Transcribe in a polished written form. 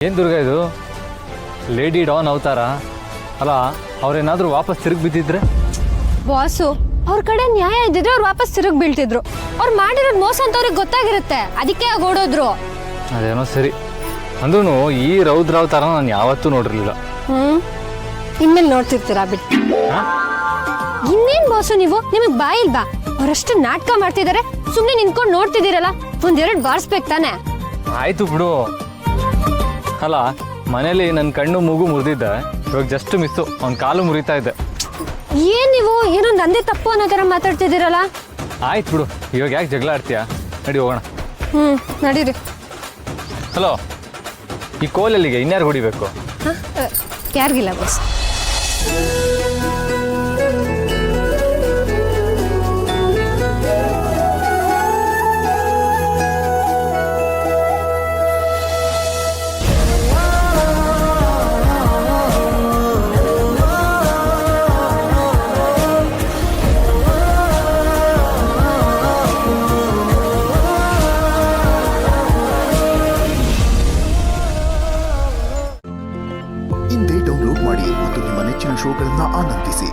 ಏನು ದುರ್ಗ ಇದು lady Don ಅವತಾರ ಅಲ್ಲ? ಅವ್ರೇನಾದ್ರೂ ವಾಪಸ್ ತಿರುಗಿ ಬಿದ್ದಿದ್ರೆ? ಬಾಸು ಅವ್ರ ಕಡೆ ನ್ಯಾಯ ಇದ್ದಿದ್ರೆ ಅವ್ರು ವಾಪಸ್ ತಿರುಗಿ ಬೀಳ್ತಿದ್ರು. ಅವ್ರು ಮಾಡಿರೋದು ಮೋಸ ಅಂತ ಅವ್ರಿಗೆ ಗೊತ್ತಾಗಿರುತ್ತೆ, ಅದಕ್ಕೆ ಓಡೋದ್ರು. ಅದೇನೋ ಸರಿ, ಅಂದ್ರೂ ಈ ರೌದ್ರ ಅವತಾರ ನಾನು ಯಾವತ್ತೂ ನೋಡಿರ್ಲಿಲ್ಲ. ಇನ್ಮೇಲೆ ನೋಡ್ತಿರ್ತೀರಾ ಬಿಟ್ಟು. ಇನ್ನೇನ್ ಬಾಸು ನೀವು, ನಿಮಗ್ ಬಾಯಿಲ್ವಾ? ಅವರಷ್ಟು ನಾಟಕ ಮಾಡ್ತಿದ್ದಾರೆ, ಸುಮ್ನೆ ನಿಂತ್ಕೊಂಡು ನೋಡ್ತಿದ್ದೀರಲ್ಲ, ಒಂದೆರಡು ಬಾರಿಸ್ಬೇಕು ತಾನೆ. ಆಯ್ತು ಬಿಡು. ಅಲ್ಲ, ಮನೇಲಿ ನನ್ನ ಕಣ್ಣು ಮೂಗು ಮುರಿದಿದ್ದೆ, ಇವಾಗ ಜಸ್ಟ್ ಮಿಸ್ಸು ಅವ್ನ ಕಾಲು ಮುರಿತಾ ಇದ್ದೆ. ಏನ್ ನೀವು ಏನೊಂದು ಅಂದೇ ತಪ್ಪು ಅನ್ನೋ ಥರ ಮಾತಾಡ್ತಿದ್ದೀರಲ್ಲ? ಆಯ್ತು ಬಿಡು, ಇವಾಗ ಯಾಕೆ ಜಗಳ ಆಡ್ತೀಯಾ? ನಡಿ ಹೋಗೋಣ. ನಡೀರಿ. ಹಲೋ, ಈ ಕೋಲಲ್ಲಿಗೆ ಇನ್ಯಾರು ಹೊಡಿಬೇಕು? ಯಾರಿಗಿಲ್ಲ ಬಾಸ್. ಇಂದೇ ಡೌನ್ಲೋಡ್ ಮಾಡಿ ಮತ್ತು ನಿಮ್ಮ ನೆಚ್ಚಿನ ಶೋಗಳನ್ನು ಆನಂದಿಸಿ.